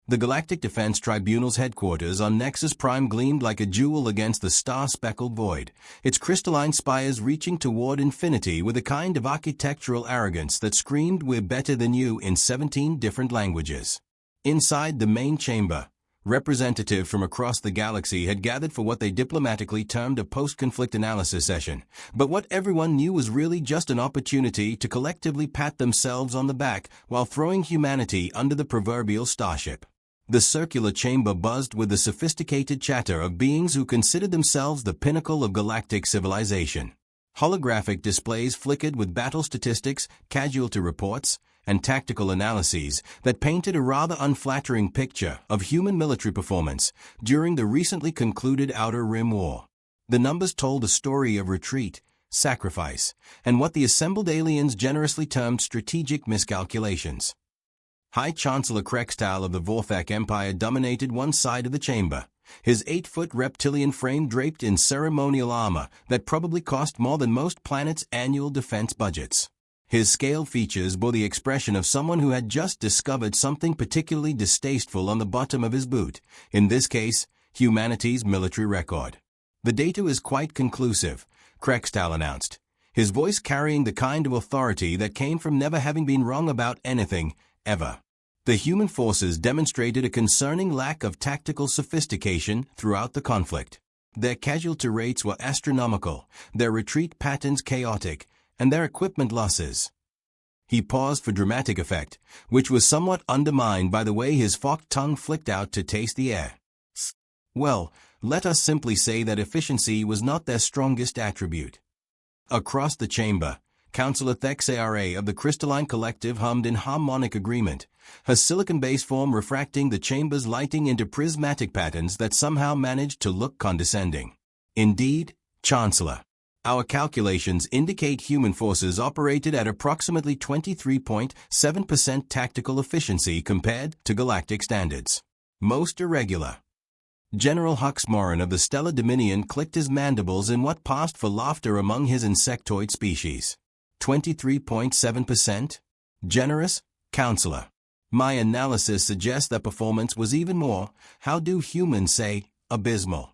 The Galactic Defense Tribunal's headquarters on Nexus Prime gleamed like a jewel against the star-speckled void, its crystalline spires reaching toward infinity with a kind of architectural arrogance that screamed "We're better than you" in 17 different languages. Inside the main chamber, representatives from across the galaxy had gathered for what they diplomatically termed a post-conflict analysis session, but what everyone knew was really just an opportunity to collectively pat themselves on the back while throwing humanity under the proverbial starship. The circular chamber buzzed with the sophisticated chatter of beings who considered themselves the pinnacle of galactic civilization. Holographic displays flickered with battle statistics, casualty reports, and tactical analyses that painted a rather unflattering picture of human military performance during the recently concluded Outer Rim War. The numbers told a story of retreat, sacrifice, and what the assembled aliens generously termed strategic miscalculations. High Chancellor Krextal of the Vorthak Empire dominated one side of the chamber, his 8-foot reptilian frame draped in ceremonial armor that probably cost more than most planets' annual defense budgets. His scaled features bore the expression of someone who had just discovered something particularly distasteful on the bottom of his boot, in this case, humanity's military record. "The data is quite conclusive," Krextal announced, his voice carrying the kind of authority that came from never having been wrong about anything, ever. The human forces demonstrated a concerning lack of tactical sophistication throughout the conflict. Their casualty rates were astronomical, their retreat patterns chaotic, and their equipment losses. He paused for dramatic effect, which was somewhat undermined by the way his forked tongue flicked out to taste the air. Well, let us simply say that efficiency was not their strongest attribute. Across the chamber, Councillor Zephyra of the Crystalline Collective hummed in harmonic agreement, her silicon-based form refracting the chamber's lighting into prismatic patterns that somehow managed to look condescending. "Indeed, Chancellor. Our calculations indicate human forces operated at approximately 23.7% tactical efficiency compared to galactic standards. Most irregular." General Huxmoran of the Stellar Dominion clicked his mandibles in what passed for laughter among his insectoid species. 23.7%? Generous, Counselor. My analysis suggests that performance was even more, how do humans say, abysmal.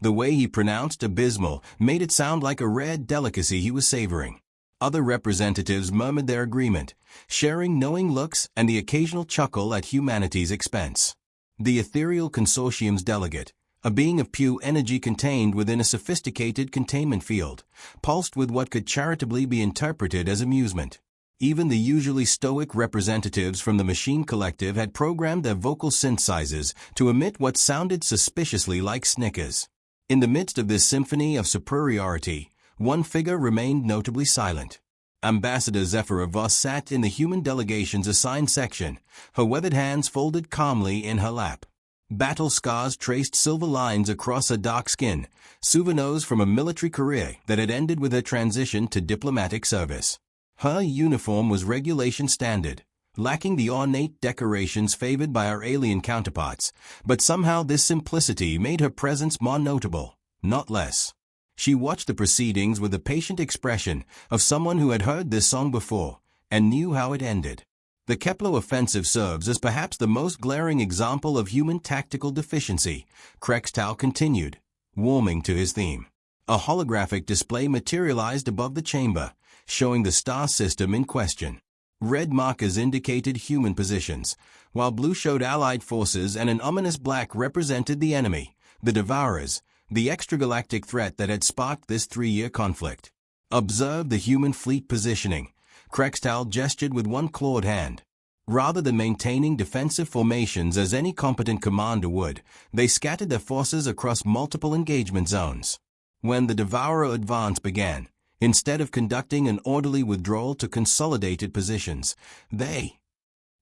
The way he pronounced abysmal made it sound like a rare delicacy he was savoring. Other representatives murmured their agreement, sharing knowing looks and the occasional chuckle at humanity's expense. The Ethereal Consortium's delegate, a being of pure energy contained within a sophisticated containment field, pulsed with what could charitably be interpreted as amusement. Even the usually stoic representatives from the Machine Collective had programmed their vocal synthesizers to emit what sounded suspiciously like snickers. In the midst of this symphony of superiority, one figure remained notably silent. Ambassador Zephyra Voss sat in the human delegation's assigned section, her weathered hands folded calmly in her lap. Battle scars traced silver lines across her dark skin, souvenirs from a military career that had ended with her transition to diplomatic service. Her uniform was regulation standard, lacking the ornate decorations favored by our alien counterparts, but somehow this simplicity made her presence more notable, not less. She watched the proceedings with the patient expression of someone who had heard this song before and knew how it ended. The Kepler offensive serves as perhaps the most glaring example of human tactical deficiency, Krextal continued, warming to his theme. A holographic display materialized above the chamber, showing the star system in question. Red markers indicated human positions, while blue showed allied forces and an ominous black represented the enemy, the Devourers, the extragalactic threat that had sparked this 3-year conflict. Observe the human fleet positioning. Krextal gestured with one clawed hand. Rather than maintaining defensive formations as any competent commander would, they scattered their forces across multiple engagement zones. When the Devourer advance began, instead of conducting an orderly withdrawal to consolidated positions,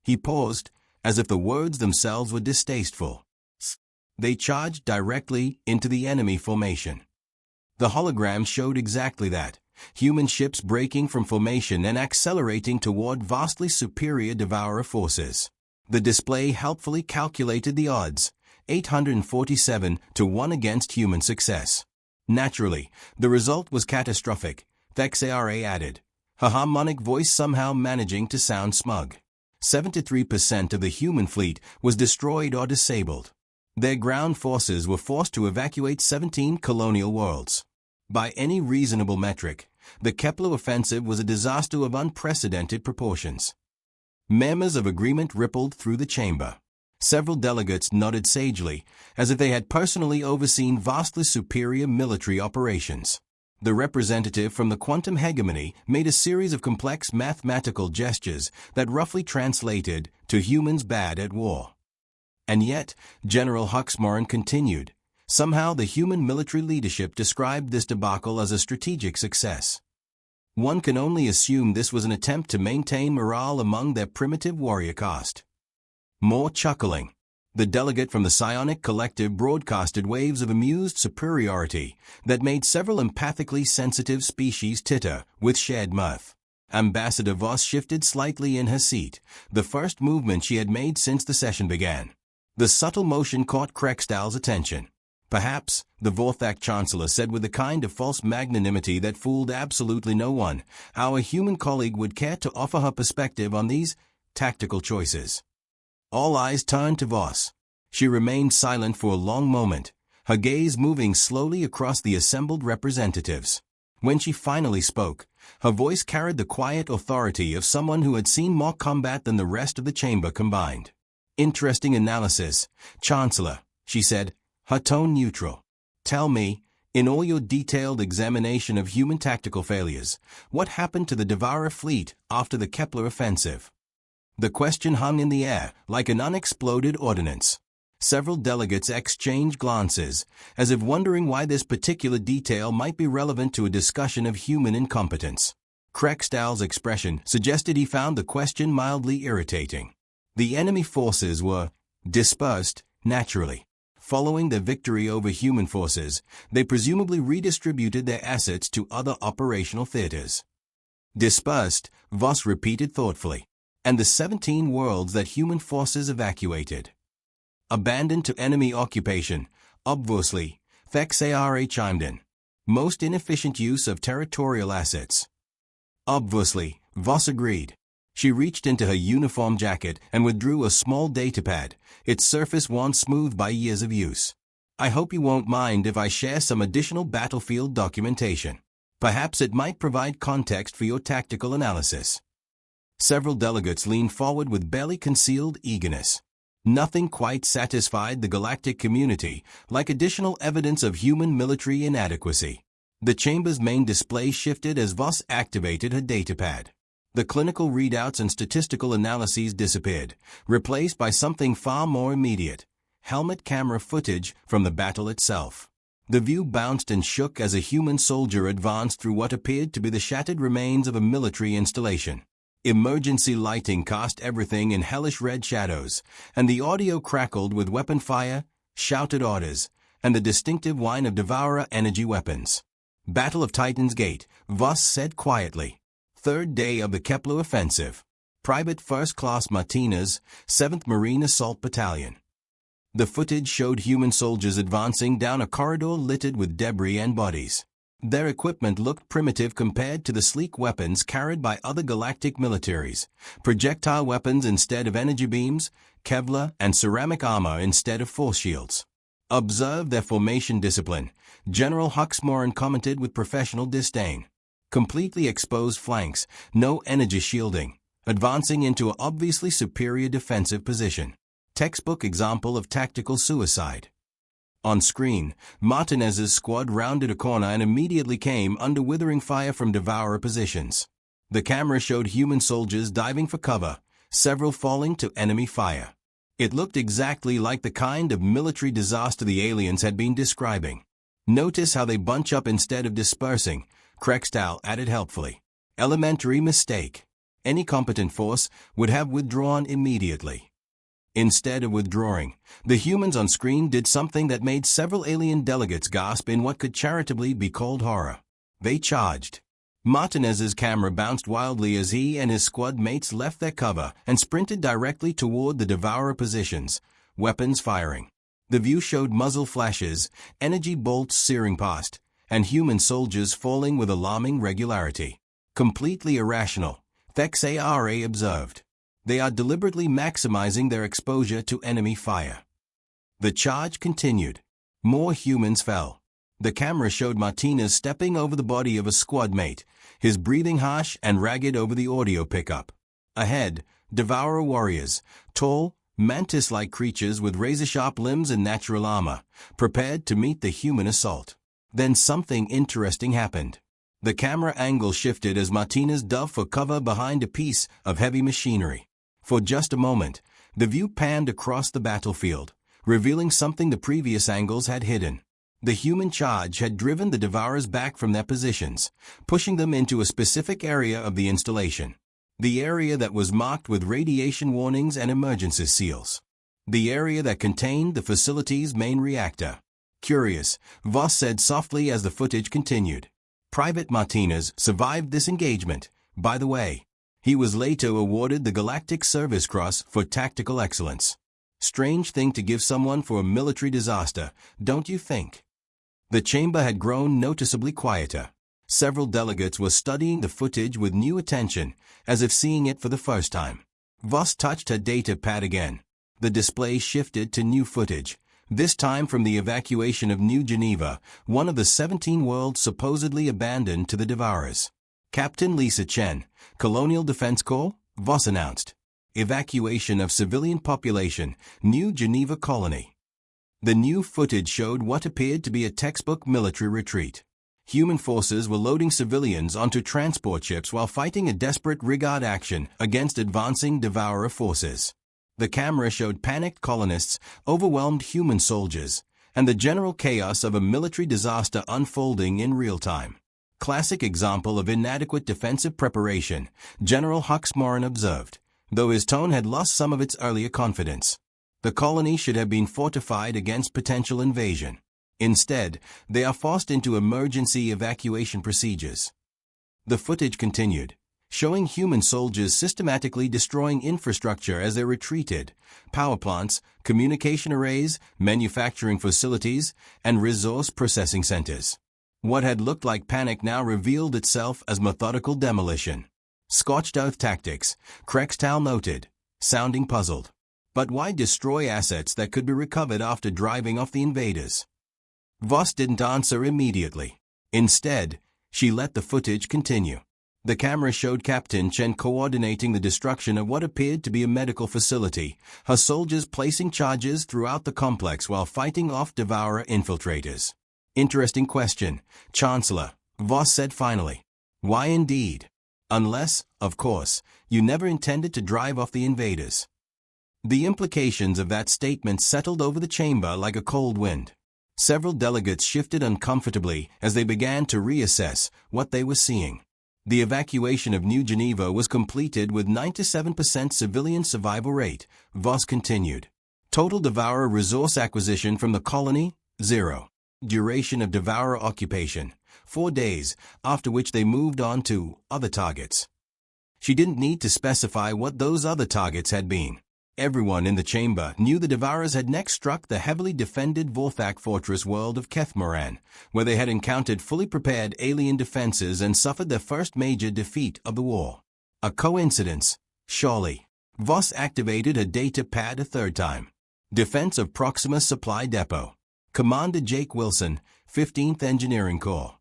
He paused, as if the words themselves were distasteful. They charged directly into the enemy formation. The hologram showed exactly that. Human ships breaking from formation and accelerating toward vastly superior Devourer forces. The display helpfully calculated the odds, 847 to 1 against human success. Naturally, the result was catastrophic, Zephyra added, her harmonic voice somehow managing to sound smug. 73% of the human fleet was destroyed or disabled. Their ground forces were forced to evacuate 17 colonial worlds. By any reasonable metric, the Kepler offensive was a disaster of unprecedented proportions. Murmurs of agreement rippled through the chamber. Several delegates nodded sagely, as if they had personally overseen vastly superior military operations. The representative from the quantum hegemony made a series of complex mathematical gestures that roughly translated to humans bad at war. And yet, General Huxmoran continued, somehow the human military leadership described this debacle as a strategic success. One can only assume this was an attempt to maintain morale among their primitive warrior caste. More chuckling. The delegate from the psionic collective broadcasted waves of amused superiority that made several empathically sensitive species titter with shared mirth. Ambassador Voss shifted slightly in her seat, the first movement she had made since the session began. The subtle motion caught Krextal's attention. Perhaps, the Vorthak Chancellor said with the kind of false magnanimity that fooled absolutely no one, our human colleague would care to offer her perspective on these tactical choices. All eyes turned to Voss. She remained silent for a long moment, her gaze moving slowly across the assembled representatives. When she finally spoke, her voice carried the quiet authority of someone who had seen more combat than the rest of the chamber combined. Interesting analysis, Chancellor, she said, her tone neutral. Tell me, in all your detailed examination of human tactical failures, what happened to the Devourer fleet after the Kepler offensive? The question hung in the air, like an unexploded ordnance. Several delegates exchanged glances, as if wondering why this particular detail might be relevant to a discussion of human incompetence. Krextal's expression suggested he found the question mildly irritating. The enemy forces were dispersed, naturally. Following their victory over human forces, they presumably redistributed their assets to other operational theaters. Dispersed, Voss repeated thoughtfully. And the 17 worlds that human forces evacuated. Abandoned to enemy occupation, obviously, Thexara chimed in. Most inefficient use of territorial assets. Obviously, Voss agreed. She reached into her uniform jacket and withdrew a small datapad, its surface worn smooth by years of use. I hope you won't mind if I share some additional battlefield documentation. Perhaps it might provide context for your tactical analysis. Several delegates leaned forward with barely concealed eagerness. Nothing quite satisfied the galactic community like additional evidence of human military inadequacy. The chamber's main display shifted as Voss activated her datapad. The clinical readouts and statistical analyses disappeared, replaced by something far more immediate: helmet camera footage from the battle itself. The view bounced and shook as a human soldier advanced through what appeared to be the shattered remains of a military installation. Emergency lighting cast everything in hellish red shadows, and the audio crackled with weapon fire, shouted orders, and the distinctive whine of Devourer energy weapons. Battle of Titan's Gate, Voss said quietly. Third day of the Kepler offensive. Private First Class Martinez, 7th Marine Assault Battalion. The footage showed human soldiers advancing down a corridor littered with debris and bodies. Their equipment looked primitive compared to the sleek weapons carried by other galactic militaries: projectile weapons instead of energy beams, Kevlar and ceramic armor instead of force shields. Observe their formation discipline, General Huxmoran commented with professional disdain. Completely exposed flanks, no energy shielding, advancing into an obviously superior defensive position. Textbook example of tactical suicide. On screen, Martinez's squad rounded a corner and immediately came under withering fire from Devourer positions. The camera showed human soldiers diving for cover, several falling to enemy fire. It looked exactly like the kind of military disaster the aliens had been describing. Notice how they bunch up instead of dispersing, Krextal added helpfully. Elementary mistake. Any competent force would have withdrawn immediately. Instead of withdrawing, the humans on screen did something that made several alien delegates gasp in what could charitably be called horror. They charged. Martinez's camera bounced wildly as he and his squad mates left their cover and sprinted directly toward the Devourer positions, weapons firing. The view showed muzzle flashes, energy bolts searing past, and human soldiers falling with alarming regularity. Completely irrational, Thexara observed. They are deliberately maximizing their exposure to enemy fire. The charge continued. More humans fell. The camera showed Martinez stepping over the body of a squad mate, his breathing harsh and ragged over the audio pickup. Ahead, Devourer warriors, tall, mantis-like creatures with razor-sharp limbs and natural armor, prepared to meet the human assault. Then something interesting happened. The camera angle shifted as Martinez dove for cover behind a piece of heavy machinery. For just a moment, the view panned across the battlefield, revealing something the previous angles had hidden. The human charge had driven the Devourers back from their positions, pushing them into a specific area of the installation. The area that was marked with radiation warnings and emergency seals. The area that contained the facility's main reactor. Curious, Voss said softly as the footage continued. Private Martinez survived this engagement, by the way. He was later awarded the Galactic Service Cross for tactical excellence. Strange thing to give someone for a military disaster, don't you think? The chamber had grown noticeably quieter. Several delegates were studying the footage with new attention, as if seeing it for the first time. Voss touched her data pad again. The display shifted to new footage, this time from the evacuation of New Geneva, one of the 17 worlds supposedly abandoned to the Devourers. Captain Lisa Chen, Colonial Defense Corps, Voss announced. Evacuation of civilian population, New Geneva colony. The new footage showed what appeared to be a textbook military retreat. Human forces were loading civilians onto transport ships while fighting a desperate rearguard action against advancing Devourer forces. The camera showed panicked colonists, overwhelmed human soldiers, and the general chaos of a military disaster unfolding in real time. Classic example of inadequate defensive preparation, General Huxmoran observed, though his tone had lost some of its earlier confidence. The colony should have been fortified against potential invasion. Instead, they are forced into emergency evacuation procedures. The footage continued, showing human soldiers systematically destroying infrastructure as they retreated, power plants, communication arrays, manufacturing facilities, and resource processing centers. What had looked like panic now revealed itself as methodical demolition. Scorched earth tactics, Krextal noted, sounding puzzled. But why destroy assets that could be recovered after driving off the invaders? Voss didn't answer immediately. Instead, she let the footage continue. The camera showed Captain Chen coordinating the destruction of what appeared to be a medical facility, her soldiers placing charges throughout the complex while fighting off Devourer infiltrators. Interesting question, Chancellor, Voss said finally. Why indeed? Unless, of course, you never intended to drive off the invaders. The implications of that statement settled over the chamber like a cold wind. Several delegates shifted uncomfortably as they began to reassess what they were seeing. The evacuation of New Geneva was completed with 97% civilian survival rate, Voss continued. Total Devourer resource acquisition from the colony, 0. Duration of Devourer occupation, 4 days, after which they moved on to other targets. She didn't need to specify what those other targets had been. Everyone in the chamber knew the Devourers had next struck the heavily defended Vorthak fortress world of Kethmoran, where they had encountered fully prepared alien defenses and suffered their first major defeat of the war. A coincidence, surely. Voss activated her data pad a third time. Defense of Proxima Supply Depot. Commander Jake Wilson, 15th Engineering Corps.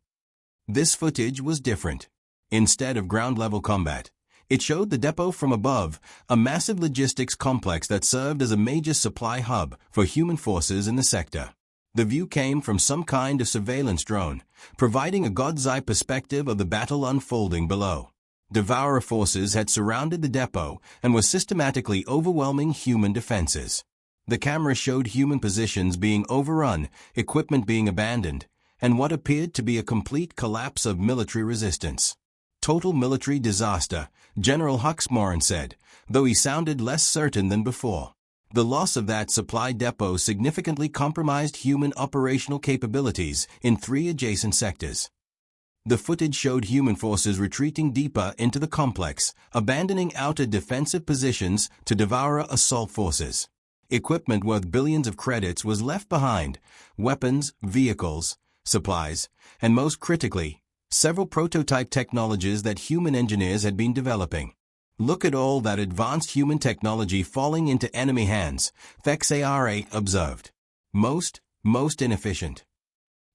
This footage was different. Instead of ground-level combat, it showed the depot from above, a massive logistics complex that served as a major supply hub for human forces in the sector. The view came from some kind of surveillance drone, providing a god's-eye perspective of the battle unfolding below. Devourer forces had surrounded the depot and were systematically overwhelming human defenses. The camera showed human positions being overrun, equipment being abandoned, and what appeared to be a complete collapse of military resistance. Total military disaster, General Huxmoran said, though he sounded less certain than before. The loss of that supply depot significantly compromised human operational capabilities in 3 adjacent sectors. The footage showed human forces retreating deeper into the complex, abandoning outer defensive positions to devour assault forces. Equipment worth billions of credits was left behind, weapons, vehicles, supplies, and most critically, several prototype technologies that human engineers had been developing. Look at all that advanced human technology falling into enemy hands, Zephyra observed. Most inefficient.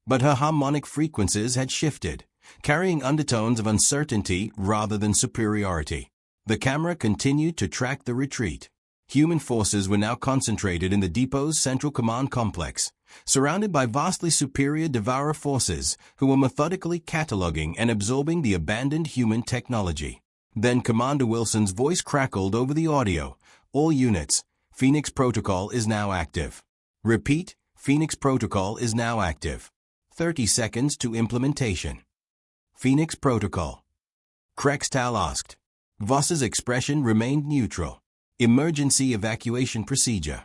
But her harmonic frequencies had shifted, carrying undertones of uncertainty rather than superiority. The camera continued to track the retreat. Human forces were now concentrated in the depot's central command complex, surrounded by vastly superior Devourer forces who were methodically cataloging and absorbing the abandoned human technology. Then Commander Wilson's voice crackled over the audio. All units, Phoenix Protocol is now active. Repeat, Phoenix Protocol is now active. 30 seconds to implementation. Phoenix Protocol. Krextal asked. Voss's expression remained neutral. Emergency evacuation procedure.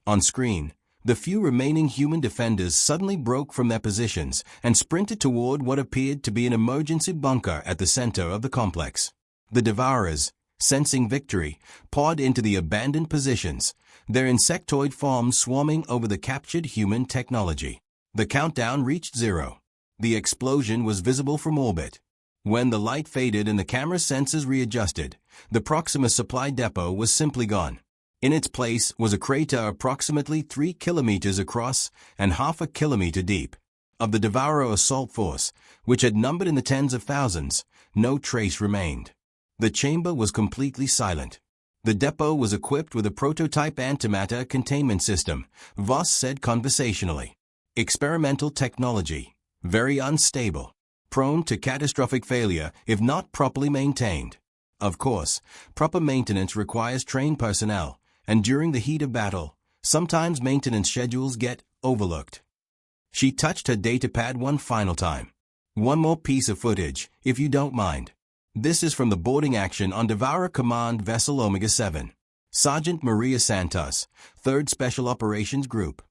On screen, the few remaining human defenders suddenly broke from their positions and sprinted toward what appeared to be an emergency bunker at the center of the complex. The Devourers, sensing victory, poured into the abandoned positions, their insectoid forms swarming over the captured human technology. The countdown reached 0. The explosion was visible from orbit. When the light faded and the camera's sensors readjusted, the Proxima supply depot was simply gone. In its place was a crater approximately 3 kilometers across and half a kilometer deep. Of the Devourer assault force, which had numbered in the tens of thousands, no trace remained. The chamber was completely silent. The depot was equipped with a prototype antimatter containment system, Voss said conversationally. Experimental technology, very unstable, prone to catastrophic failure if not properly maintained. Of course, proper maintenance requires trained personnel, and during the heat of battle, sometimes maintenance schedules get overlooked. She touched her datapad one final time. One more piece of footage, if you don't mind. This is from the boarding action on Devourer Command Vessel Omega-7. Sergeant Maria Santos, 3rd Special Operations Group.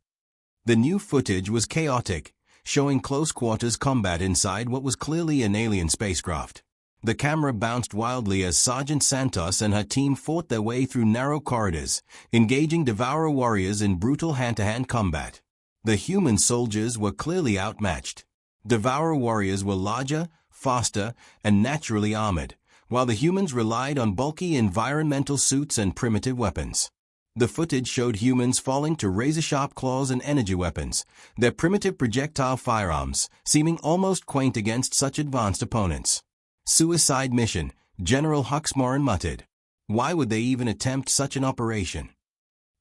The new footage was chaotic, showing close-quarters combat inside what was clearly an alien spacecraft. The camera bounced wildly as Sergeant Santos and her team fought their way through narrow corridors, engaging Devourer warriors in brutal hand-to-hand combat. The human soldiers were clearly outmatched. Devourer warriors were larger, faster, and naturally armored, while the humans relied on bulky environmental suits and primitive weapons. The footage showed humans falling to razor-sharp claws and energy weapons, their primitive projectile firearms seeming almost quaint against such advanced opponents. Suicide mission, General Huxmoran muttered. Why would they even attempt such an operation?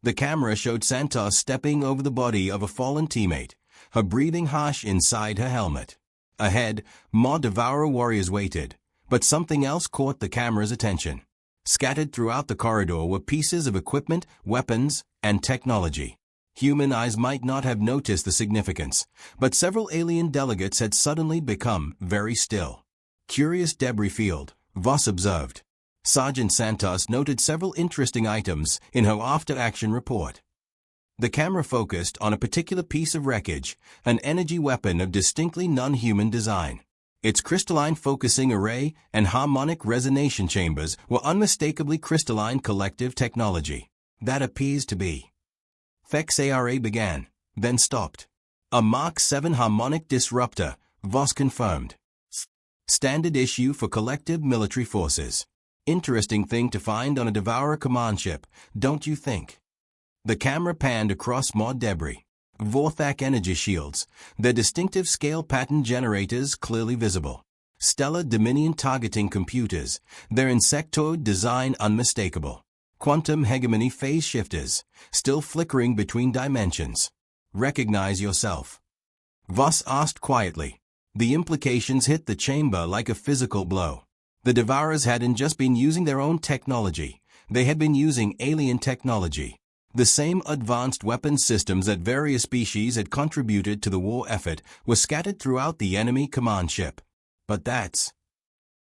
The camera showed Santos stepping over the body of a fallen teammate, her breathing harsh inside her helmet. Ahead, more Devourer warriors waited, but something else caught the camera's attention. Scattered throughout the corridor were pieces of equipment, weapons, and technology. Human eyes might not have noticed the significance, but several alien delegates had suddenly become very still. Curious debris field, Voss observed. Sergeant Santos noted several interesting items in her after-action report. The camera focused on a particular piece of wreckage, an energy weapon of distinctly non-human design. Its crystalline focusing array and harmonic resonation chambers were unmistakably crystalline collective technology. That appears to be. Zephyra began, then stopped. A Mark 7 harmonic disruptor, Voss confirmed. Standard issue for collective military forces. Interesting thing to find on a Devourer command ship, don't you think? The camera panned across more debris. Vorthak energy shields, their distinctive scale pattern generators clearly visible. Stellar Dominion targeting computers, their insectoid design unmistakable. Quantum hegemony phase shifters, still flickering between dimensions. Recognize yourself. Voss asked quietly. The implications hit the chamber like a physical blow. The Devourers hadn't just been using their own technology, they had been using alien technology. The same advanced weapons systems that various species had contributed to the war effort were scattered throughout the enemy command ship. But that's...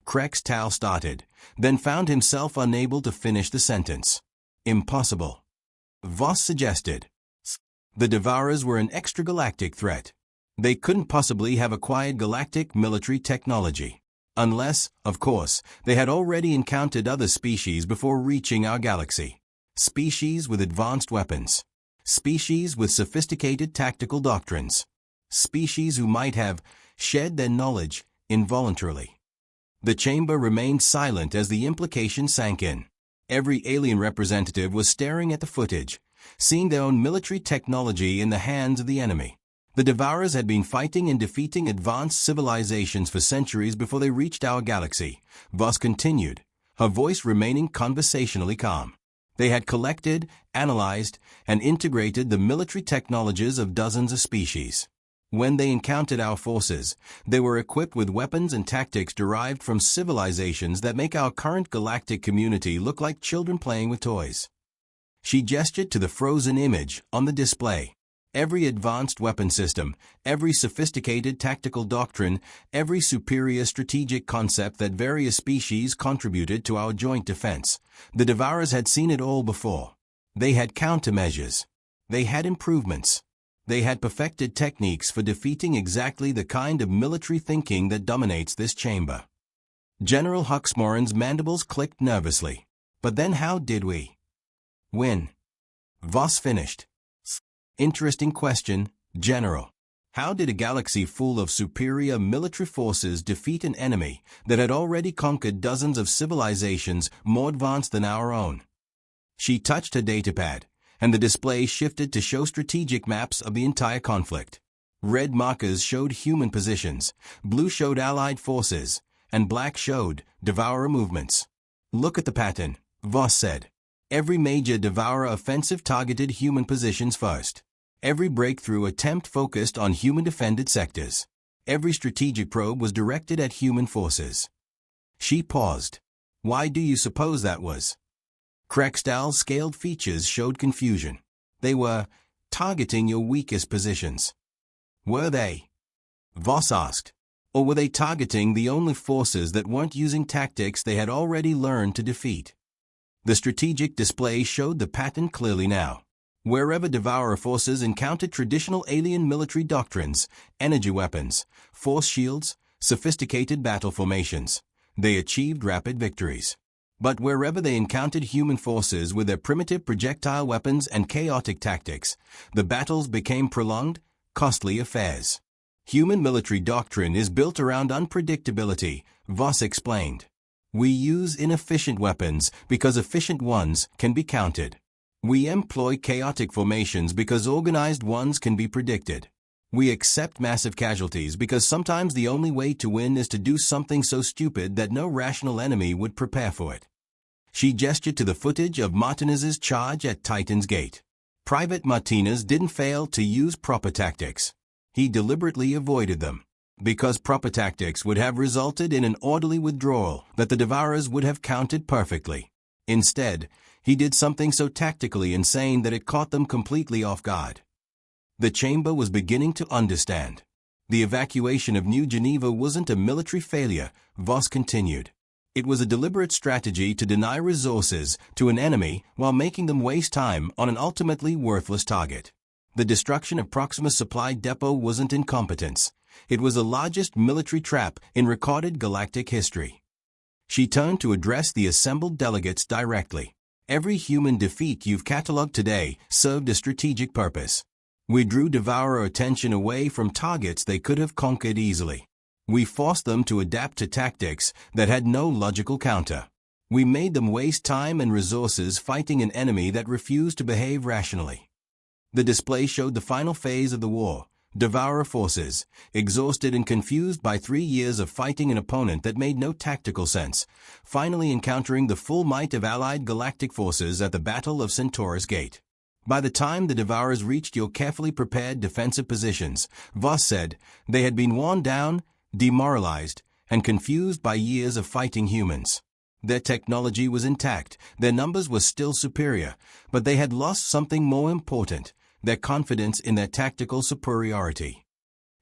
Krextal started, then found himself unable to finish the sentence. Impossible. Voss suggested. The Devourers were an extragalactic threat. They couldn't possibly have acquired galactic military technology. Unless, of course, they had already encountered other species before reaching our galaxy. Species with advanced weapons. Species with sophisticated tactical doctrines. Species who might have shared their knowledge involuntarily. The chamber remained silent as the implication sank in. Every alien representative was staring at the footage, seeing their own military technology in the hands of the enemy. The Devourers had been fighting and defeating advanced civilizations for centuries before they reached our galaxy, Voss continued, her voice remaining conversationally calm. They had collected, analyzed, and integrated the military technologies of dozens of species. When they encountered our forces, they were equipped with weapons and tactics derived from civilizations that make our current galactic community look like children playing with toys. She gestured to the frozen image on the display. Every advanced weapon system, every sophisticated tactical doctrine, every superior strategic concept that various species contributed to our joint defense. The Devourers had seen it all before. They had countermeasures. They had improvements. They had perfected techniques for defeating exactly the kind of military thinking that dominates this chamber. General Huxmoran's mandibles clicked nervously. But then how did we win? Voss finished. Interesting question, General. How did a galaxy full of superior military forces defeat an enemy that had already conquered dozens of civilizations more advanced than our own? She touched her datapad, and the display shifted to show strategic maps of the entire conflict. Red markers showed human positions, blue showed allied forces, and black showed Devourer movements. Look at the pattern, Voss said. Every major Devourer offensive targeted human positions first. Every breakthrough attempt focused on human-defended sectors. Every strategic probe was directed at human forces. She paused. Why do you suppose that was? Krextal's scaled features showed confusion. They were targeting your weakest positions. Were they? Voss asked. Or were they targeting the only forces that weren't using tactics they had already learned to defeat? The strategic display showed the pattern clearly now. Wherever Devourer forces encountered traditional alien military doctrines, energy weapons, force shields, sophisticated battle formations, they achieved rapid victories. But wherever they encountered human forces with their primitive projectile weapons and chaotic tactics, the battles became prolonged, costly affairs. Human military doctrine is built around unpredictability, Voss explained. We use inefficient weapons because efficient ones can be counted. We employ chaotic formations because organized ones can be predicted. We accept massive casualties because sometimes the only way to win is to do something so stupid that no rational enemy would prepare for it. She gestured to the footage of Martinez's charge at Titan's Gate. Private Martinez didn't fail to use proper tactics. He deliberately avoided them, because proper tactics would have resulted in an orderly withdrawal that the Devourers would have countered perfectly. Instead, he did something so tactically insane that it caught them completely off guard. The chamber was beginning to understand. The evacuation of New Geneva wasn't a military failure, Voss continued. It was a deliberate strategy to deny resources to an enemy while making them waste time on an ultimately worthless target. The destruction of Proxima's supply depot wasn't incompetence. It was the largest military trap in recorded galactic history. She turned to address the assembled delegates directly. Every human defeat you've catalogued today served a strategic purpose. We drew Devourer attention away from targets they could have conquered easily. We forced them to adapt to tactics that had no logical counter. We made them waste time and resources fighting an enemy that refused to behave rationally. The display showed the final phase of the war. Devourer forces, exhausted and confused by 3 years of fighting an opponent that made no tactical sense, finally encountering the full might of allied galactic forces at the Battle of Centaurus Gate. By the time the Devourers reached your carefully prepared defensive positions, Voss said, they had been worn down, demoralized, and confused by years of fighting humans. Their technology was intact, their numbers were still superior, but they had lost something more important, their confidence in their tactical superiority.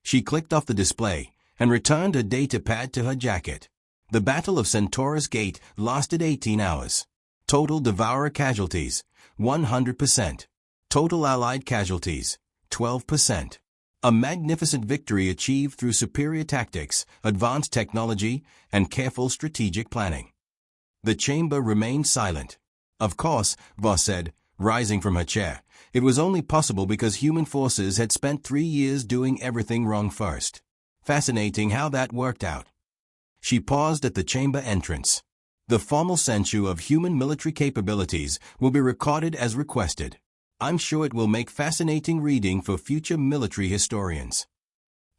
She clicked off the display and returned her data pad to her jacket. The Battle of Centaurus Gate lasted 18 hours. Total Devourer casualties, 100%. Total Allied casualties, 12%. A magnificent victory achieved through superior tactics, advanced technology, and careful strategic planning. The chamber remained silent. Of course, Voss said, rising from her chair, it was only possible because human forces had spent 3 years doing everything wrong first. Fascinating how that worked out. She paused at the chamber entrance. The formal censure of human military capabilities will be recorded as requested. I'm sure it will make fascinating reading for future military historians.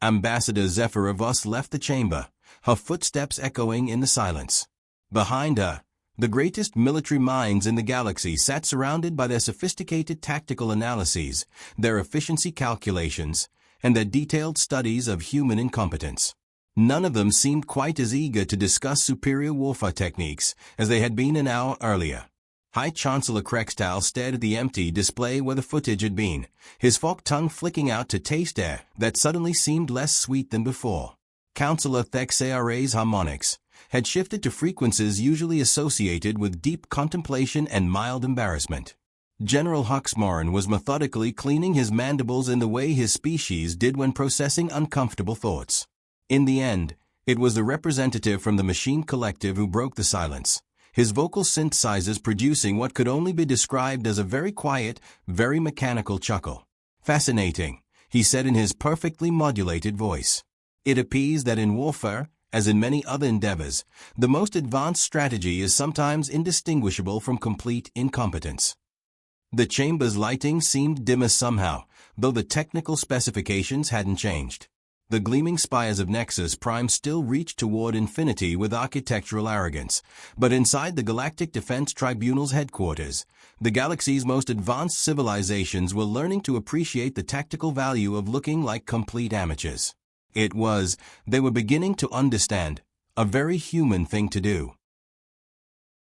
Ambassador Zephyra Voss left the chamber, her footsteps echoing in the silence. Behind her, the greatest military minds in the galaxy sat surrounded by their sophisticated tactical analyses, their efficiency calculations, and their detailed studies of human incompetence. None of them seemed quite as eager to discuss superior warfare techniques as they had been an hour earlier. High Chancellor Krextal stared at the empty display where the footage had been, his forked tongue flicking out to taste air that suddenly seemed less sweet than before. Councillor Thexeare's harmonics had shifted to frequencies usually associated with deep contemplation and mild embarrassment. General Huxmoran was methodically cleaning his mandibles in the way his species did when processing uncomfortable thoughts. In the end, it was the representative from the machine collective who broke the silence, his vocal synthesizers producing what could only be described as a very quiet, very mechanical chuckle. "Fascinating," he said in his perfectly modulated voice. "It appears that in warfare, as in many other endeavors, the most advanced strategy is sometimes indistinguishable from complete incompetence." The chamber's lighting seemed dimmer somehow, though the technical specifications hadn't changed. The gleaming spires of Nexus Prime still reached toward infinity with architectural arrogance, but inside the Galactic Defense Tribunal's headquarters, the galaxy's most advanced civilizations were learning to appreciate the tactical value of looking like complete amateurs. They were beginning to understand, a very human thing to do.